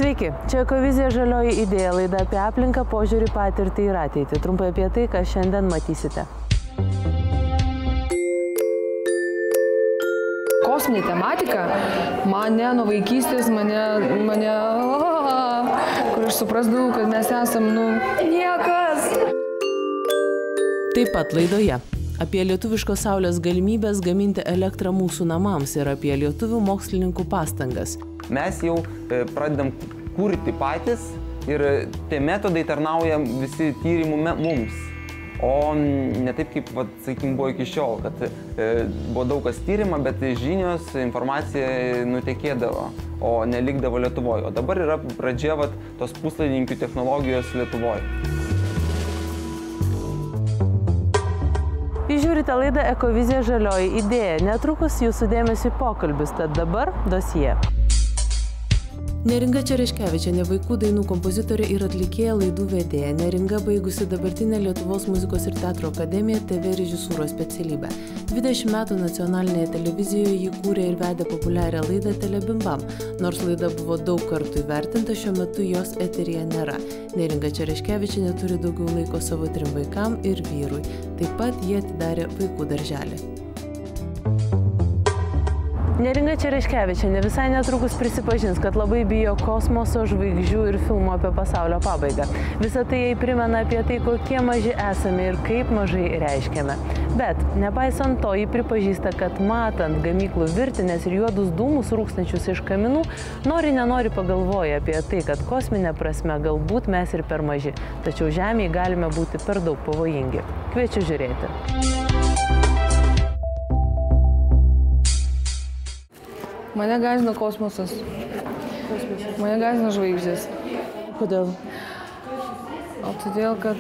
Sveiki, čia Ekovizija žalioji idėja, laida apie aplinką, požiūrį, patirtį ir ateitį. Trumpai apie tai, ką šiandien matysite. Kosminė tematika mane nuo vaikystės, kur aš suprasdavau, kad mes esam, niekas. Taip pat laidoje apie lietuviškos saulės galimybės gaminti elektrą mūsų namams ir apie lietuvių mokslininkų pastangas. Mes jau pradedam kurti patys ir tie metodai tarnauja visi tyrimų mums. O ne taip, kaip, sakykime, buvo iki šiol, kad buvo daug kas tyrima, bet žinios, informacija nutekėdavo, o nelikdavo Lietuvoje. O dabar yra pradžia tos puslaidininkių technologijos Lietuvoje. Jūs žiūrite laidą Ekovizija žalioji idėja. Netrukus jūsų dėmesį pokalbis, tad dabar dosie. Neringa Čereškevičienė, vaikų dainų kompozitorė ir atlikėja, laidų vedėja. Neringa baigusi dabartinę Lietuvos muzikos ir teatro akademiją TV režisūros specialybę. 20 metų nacionalinėje televizijoje ji kūrė ir vedė populiarią laidą Telebimbam. Nors laida buvo daug kartų įvertinta, šiuo metu jos eteryje nėra. Neringa Čereškevičienė turi daugiau laiko savo 3 vaikam ir vyrui. Taip pat jie atidarė vaikų darželį. Neringa Čereškevičienė visai netrukus prisipažins, kad labai bijo kosmoso, žvaigždžių ir filmų apie pasaulio pabaigą. Visą tai jai primena apie tai, kokie maži esame ir kaip mažai reiškiame. Bet, nepaisant to, ji pripažįsta, kad matant gamyklų virtinės ir juodus dūmus rūkstančius iš kaminų, nenori pagalvoja apie tai, kad kosminė prasme galbūt mes ir per maži, tačiau Žemėje galime būti per daug pavojingi. Kviečiu žiūrėti. Mane gąsdina kosmosas. Mane gąsdina žvaigždės. Kodėl? O todėl, kad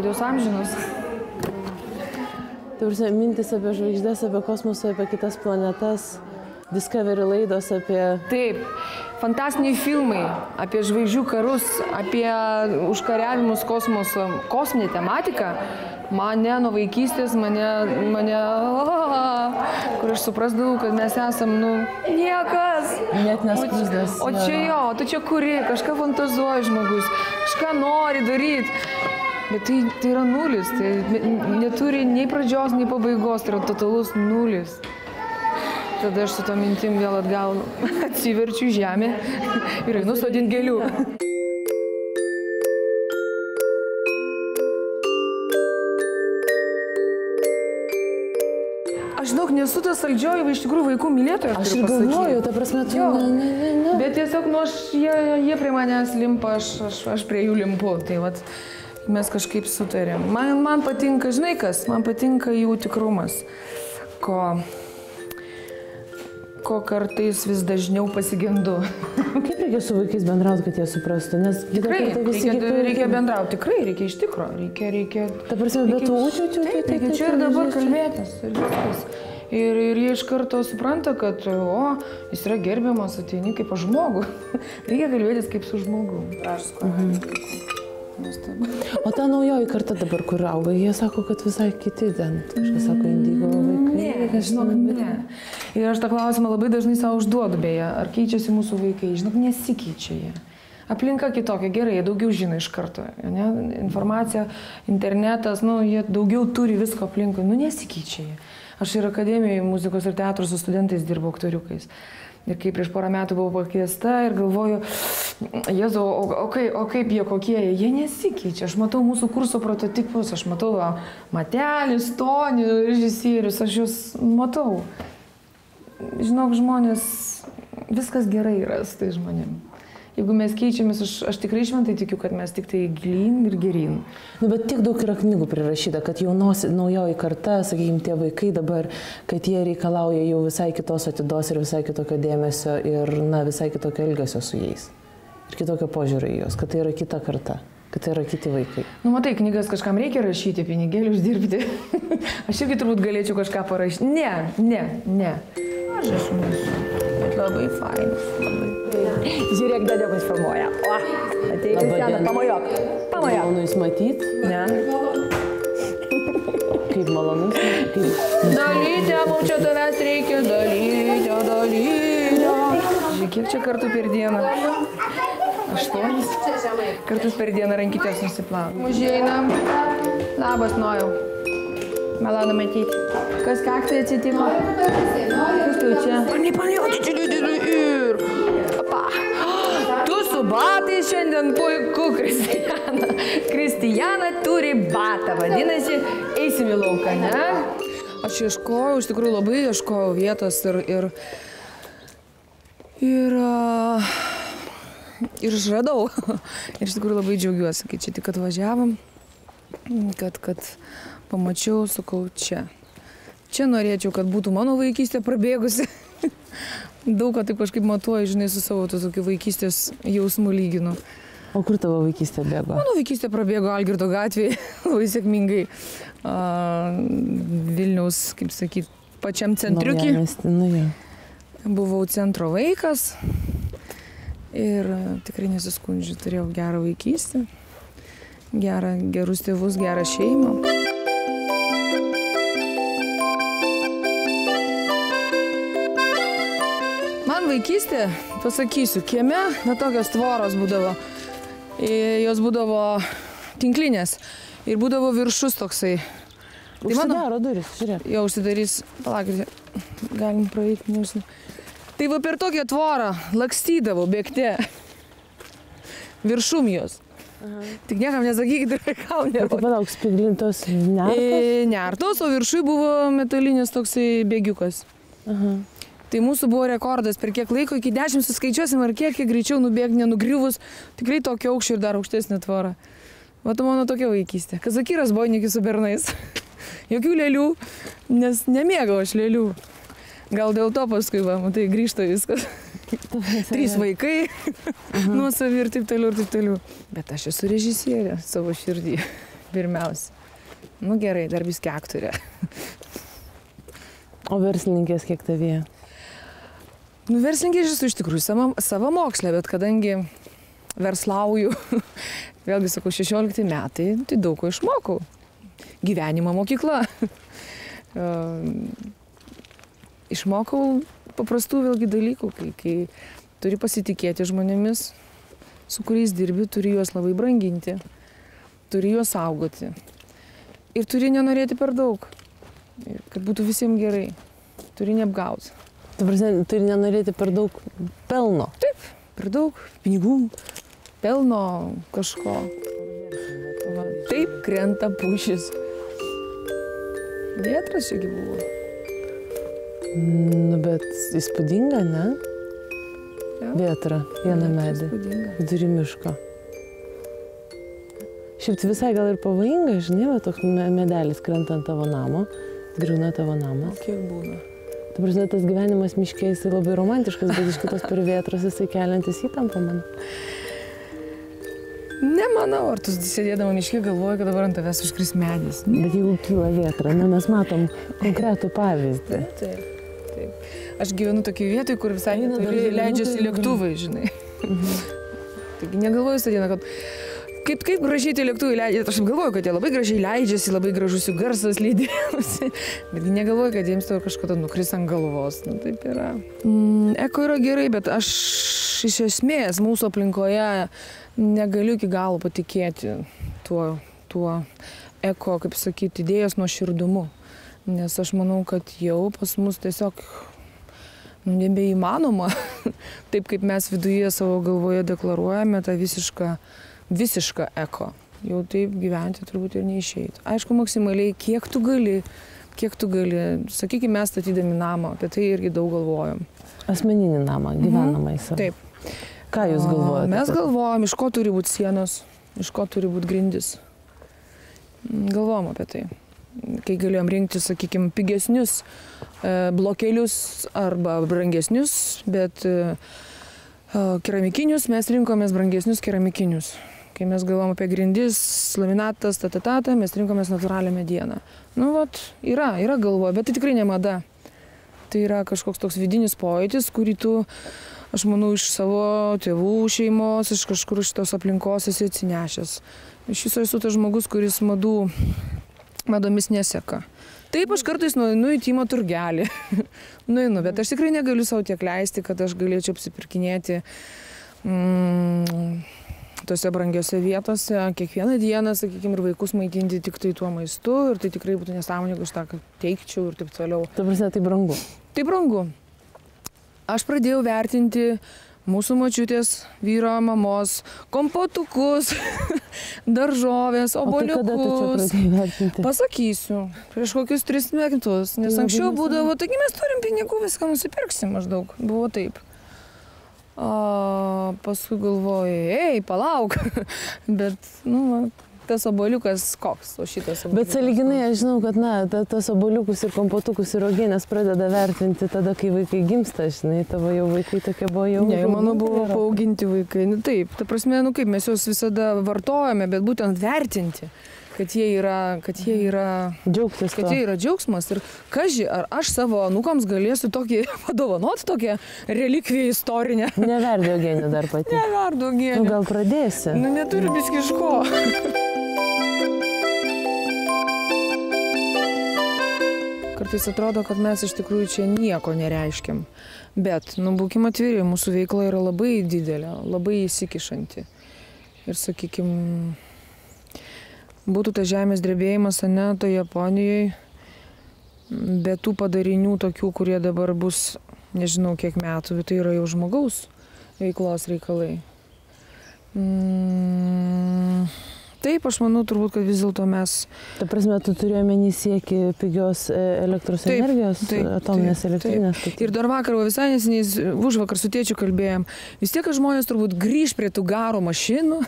jos amžinos. Tai mintis apie žvaigždės, apie kosmosą, apie kitas planetas, Discovery laidos apie... Taip, fantastiniai filmai apie žvaigždžių karus, apie užkariavimus kosmoso, kosminė tematika. Mane nuo vaikystės, kur aš suprasdavau, kad mes esam, niekas. Net neskrisdas. O čia tu čia kuri, kažką fantazuoja žmogus, kažką nori daryti. Bet tai yra nulis, tai neturi nei pradžios, nei pabaigos, tai yra totalus nulis. Tada aš su to mintim vėl atgal atsiverčiu žemę ir einu sodint gėlių. Aš daug nesu tas saldžioji, iš tikrųjų vaikų mylėtoja. Aš ir galvoju, ta prasme, tu ne. Bet tiesiog, jie prie manęs limpa, aš prie jų limpu. Tai mes kažkaip sutarėm. Man patinka, žinai kas, man patinka jų tikrumas, ko kartais vis dažniau pasigendu. Kaip reikia su vaikais bendrauti, kad jie suprastų? Nes reikia bendrauti, tikrai reikia iš tikro. Reikia... Ta prasme, bet reikia čia ir dabar kalbėtis. Ir jie iš karto supranta, kad, jis yra gerbiamas, ateini kaip aš žmogų. Reikia kalbėtis kaip su žmogu. O ta naujoji karta dabar, kur auga, jie sako, kad visai kiti ten. Kažkas sako, indigo vaikai. Ne. Ir aš tą klausimą labai dažnai savo užduodu, beje, ar keičiasi mūsų vaikai. Žinok, nesikeičia jie. Aplinka kitokia, gerai, jie daugiau žino iš karto. Informacija, internetas, jie daugiau turi visko aplinkui. Nesikeičia jie. Aš ir akademijoje muzikos ir teatro su studentais dirbu aktoriukais. Ir kai prieš porą metų buvau pakviesta ir galvoju, Jėzau, o kaip jie kokie, jie nesikeičia. Aš matau mūsų kurso prototipus, aš matau Matelį, Stonį, režisierius, aš juos matau. Žinok, žmonės, viskas gerai yra su tai žmonėm. Jeigu mes keičiamės, aš tikrai šventai tikiu, kad mes tik tai gilyn ir geryn. Bet tiek daug yra knygų prirašyta, kad naujoji karta, sakykime, tie vaikai dabar, kad jie reikalauja jau visai kitos atidos ir visai kitokio dėmesio ir, visai kitokio elgesio su jais. Ir kitokio požiūrio į juos, kad tai yra kita karta, kad tai yra kiti vaikai. Matai, knygas kažkam reikia rašyti, pinigėlių uždirbti. Aš irgi turbūt galėčiau kažką parašyti. Ne. Aš esu nesu. Bet labai fainas, labai. Žiūrėk, Dadė mus filmuoja. Ateik, Kristiana, pamojok. Malonu jūs matyt. Ne. Kaip malonu. Dalytė, mums čia tavęs reikia, dalytė. Pavyzdžiui, kiek čia kartų per dieną? 8 kartus per dieną rankytės nusiplauna. Užeinam. Labas, Nojau. Malonu matyti. Kas kaktai atsitiko? Kas tu čia? Nepaliauti ir... Opa. Tu su batais šiandien puiku, Kristijana. Kristijana turi batą, vadinasi, eisim į lauką, ne? Aš ieškojau, iš tikrųjų labai ieškojau vietos ir išradau. Ir iš tikrųjų labai džiaugiuosi, kai čia tik atvažiavom, kad pamačiau, sakau, čia. Čia norėčiau, kad būtų mano vaikystė prabėgusi. Daug ką taip kažkaip matuoju, žinai, su savo tokiu vaikystės jausmu lyginu. O kur tavo vaikystė bėgo? Mano vaikystė prabėgo Algirdo gatvėje labai sėkmingai. Vilniaus, kaip sakyt, pačiam centriukį. Buvau centro vaikas ir tikrai nesiskundžiu. Turėjau gerą vaikystę, gerus tėvus, gerą šeimą. Man vaikystė, pasakysiu, kieme tokios tvoros būdavo. Jos būdavo tinklinės ir būdavo viršus toksai. Užsidaro duris, žiūrėk. Jo, užsidarys, palaukite, galim praeiti, nežinau. Tai va per tokią tvorą lakstydavau bėgte viršum jos. Tik niekam nesakykit ir vaikam nebuvo. Tai palauk, spiglintos nertos? Nertos, o viršui buvo metalinis toksai bėgiukas. Tai mūsų buvo rekordas per kiek laiko, iki 10 suskaičiuosim, ar kiek greičiau nubėgti, nenugriuvus, tikrai tokio aukščio ir dar aukštesnė tvora. Matau, mano tokia vaikystė. Kazakyras boinikis su bernais. Jokių lėlių, nes nemėgau aš lėlių. Gal dėl to paskui, va, matai, grįžta viskas. 3 vaikai, nuosavi ir taip toliau, ir taip toliau. Bet aš esu režisierė savo širdį, pirmiausia. Nu gerai, dar biskį aktorė. O verslininkės kiek tavyje? Nu, verslininkė esu iš tikrųjų savo mokslę, bet kadangi verslauju, vėlgi sakau, 16 metai, tai daug ko išmokau. Gyvenimo mokykla. Išmokau paprastų vėlgi dalykų, kai turi pasitikėti žmonėmis, su kuriais dirbi, turi juos labai branginti, turi juos saugoti. Ir turi nenorėti per daug, kad būtų visiems gerai. Turi neapgauti. Turi nenorėti per daug pelno. Taip, per daug pinigų, pelno kažko. Va, taip krenta pušis. Vėtras čiagi buvo. Nu, bet įspūdinga, ne? Ja. Vėtra, vieną medį. Vidury miško. Šiaip visai gal ir pavojinga, žinai, va, toks medelis krenta ant tavo namo, griūna tavo namas. O kiek būna? Ta prasme, tas gyvenimas miške, jisai labai romantiškas, bet iš kitos per vėtras jisai keliantis įtampą man. Nemanau, ar tu sėdėdama miške galvoji, kad dabar ant tavęs užkris medis. Bet jeigu kyla vėtra, mes matom konkretų pavyzdį. Taip. Aš gyvenu tokiai vietoj, kur visai leidžiasi lėktuvai, žinai. Taigi negalvoju tą dieną, kad kaip gražiai tie lėktuvai leidžiasi. Aš galvoju, kad jie labai gražiai leidžiasi, labai gražus jų garsas lydėjosi. Betgi negalvoju, kad jiems to kažkada nukris ant galvos. Nu, taip yra. Eko yra gerai, bet aš iš esmės mūsų aplinkoje negaliu iki galo patikėti tuo eko, kaip sakyti, idėjos nuoširdumu. Nes aš manau, kad jau pas mus tiesiog nebeįmanoma, taip kaip mes viduje savo galvoje deklaruojame tą visišką eko. Jau taip gyventi turbūt ir neišeitų. Aišku, maksimaliai, kiek tu gali, sakykime, mes statydami namą, apie tai irgi daug galvojom. Asmeninį namą, gyvenamą į savo. Taip. Ką jūs galvojate? Mes galvojom, iš ko turi būti sienos, iš ko turi būti grindis. Galvojom apie tai. Kai galėjom rinkti, sakykime, pigesnius blokelius arba brangesnius, bet keramikinius mes rinkomės brangesnius keramikinius. Kai mes galvom apie grindis, laminatas, mes rinkomės natūralią medieną. Nu, vat, yra galvoje, bet tai tikrai ne mada. Tai yra kažkoks toks vidinis pojūtis, kurį tu, aš manau, iš savo tėvų šeimos, iš kažkur iš tos aplinkos esi atsinešęs. Iš viso esu tas žmogus, kuris madomis neseka. Taip, aš kartais nueinu į Tymo turgelį. Nueinu, bet aš tikrai negaliu savo tiek leisti, kad aš galėčiau apsipirkinėti tose brangiose vietose, kiekvieną dieną, sakykime, ir vaikus maitinti tik tai tuo maistu, ir tai tikrai būtų nesąmoninga, už tą, kad teikčiau ir taip toliau. Ta prasme, tai brangu. Tai brangu. Aš pradėjau vertinti mūsų močiutės, vyro, mamos, kompotukus, daržovės, oboliukus. O tai kada tu čia pradėjai vertinti? Pasakysiu, prieš kokius 3 metus, nes anksčiau būdavo, taigi mes turim pinigų, viską nusipirksim maždaug, buvo taip. Paskui galvoju, ei, palauk, bet, tas oboliukas koks, o šitas oboliukas. Bet sąlyginai, aš žinau, kad, tas oboliukus ir kompotukus ir uogienės pradeda vertinti tada, kai vaikai gimsta, žinai, tavo jau vaikai tokie buvo jau. Ne, mano buvo paauginti vaikai, taip, ta prasme, kaip mes juos visada vartojame, bet būtent vertinti. Kad jie yra džiaugtis, kad jie yra džiaugsmas ir kaži, ar aš savo anūkams galėsiu tokį padovanoti, tokią relikviją istorinę. Neverdi uogienę dar pati. Neverdu uogienę. Gal pradėsi? Neturiu biškį iš ko. Kartais atrodo, kad mes iš tikrųjų čia nieko nereiškiam. Bet, būkim atviri, mūsų veikla yra labai didelė, labai įsikišanti. Ir, sakykime, būtų tas žemės drebėjimas, toje Japonijoje, be tų padarinių tokių, kurie dabar bus, nežinau kiek metų, bet tai yra jau žmogaus veiklos reikalai. Taip, aš manau turbūt, kad vis dėlto mes... Ta prasme, tu turėjai omeny siekį pigios elektros energijos, atominės elektrinės. Ir dar vakar, visai neseniai, užvakar su tėčiu kalbėjom, vis tiek, kad žmonės turbūt grįž prie tų garo mašinų,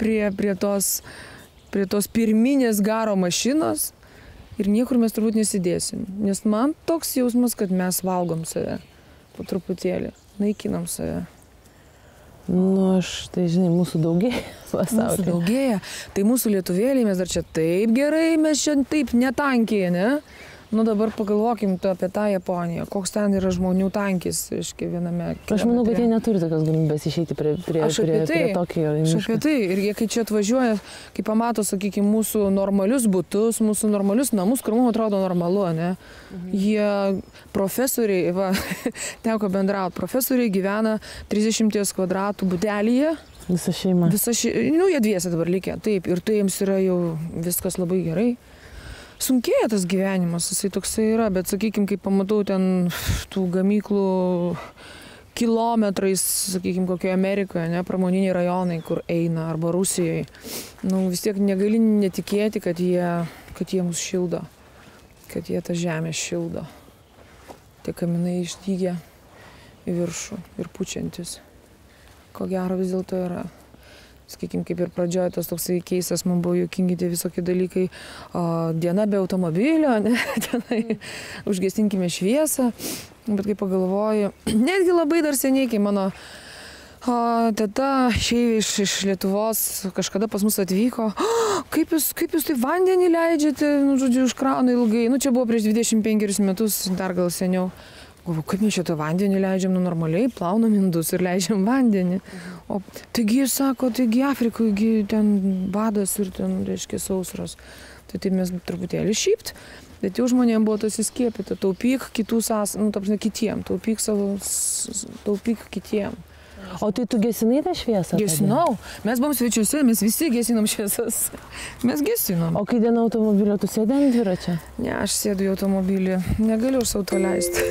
prie tos pirminės garo mašinos ir niekur mes turbūt nesidėsim. Nes man toks jausmas, kad mes valgom save po truputėlį, naikinam save. Tai žinai, mūsų daugėja pasaulyje. Mūsų daugėja. Tai mūsų lietuvėliai, mes dar čia taip gerai, mes čia taip netankiai, ne? Dabar pagalvokim apie tą Japoniją, koks ten yra žmonių tankis, reiškia, viename kilometre. Aš manau, kad jie neturi tokios galimybės išeiti prie Tokijo. Aš apie tai. Ir jie, kai čia atvažiuoja, kai pamato, sakykime, mūsų normalius butus, mūsų normalius namus, kur mums atrodo normalu, ne? Jie profesoriai, teko bendrauti, profesoriai gyvena 30 kvadratų butelyje. Visa šeima. Jie dviese dabar likę, taip. Ir tai jiems yra jau viskas labai gerai. Sunkėja tas gyvenimas, jisai toksai yra, bet sakykime, kai pamatau ten tų gamyklų kilometrais, sakykime, kokioje Amerikoje, pramoniniai rajonai, kur eina, arba Rusijoje, vis tiek negali netikėti, kad jie mus šildo, kad jie tą žemę šildo. Tie kaminai išdygę į viršų ir pučiantis. Ko gero vis dėlto yra. Sakykime, kaip ir pradžioje tas toksai keistas, man buvo juokingi tie visokie dalykai, diena be automobilio, tenai užgestinkime šviesą, bet kai pagalvoju, netgi labai dar seniai, kai mano teta išėjo iš Lietuvos, kažkada pas mus atvyko, kaip jūs tai vandenį leidžiate, žodžiu, užkrauna ilgai, čia buvo prieš 25 metus, dar gal seniau. Galvoju, kaip mes šitą vandenį leidžiam, normaliai plaunam indus ir leidžiam vandenį. O taigi, sako, taigi Afrikoje ten badas ir ten, reiškia, sausros. Tai mes truputėlį šypt, bet jau žmonėm buvo tas įskiepyta. Taupyk kitų kitiem, taupyk kitiem. O tai tu gesinai tą šviesą? Gesinau. Mes buvom svečiuose, mes visi gesinam šviesas. Mes gesinam. O kai diena automobilio, tu sėdė ant dviračio? Ne, aš sėdu į automobilį. Negaliu už savo to leisti.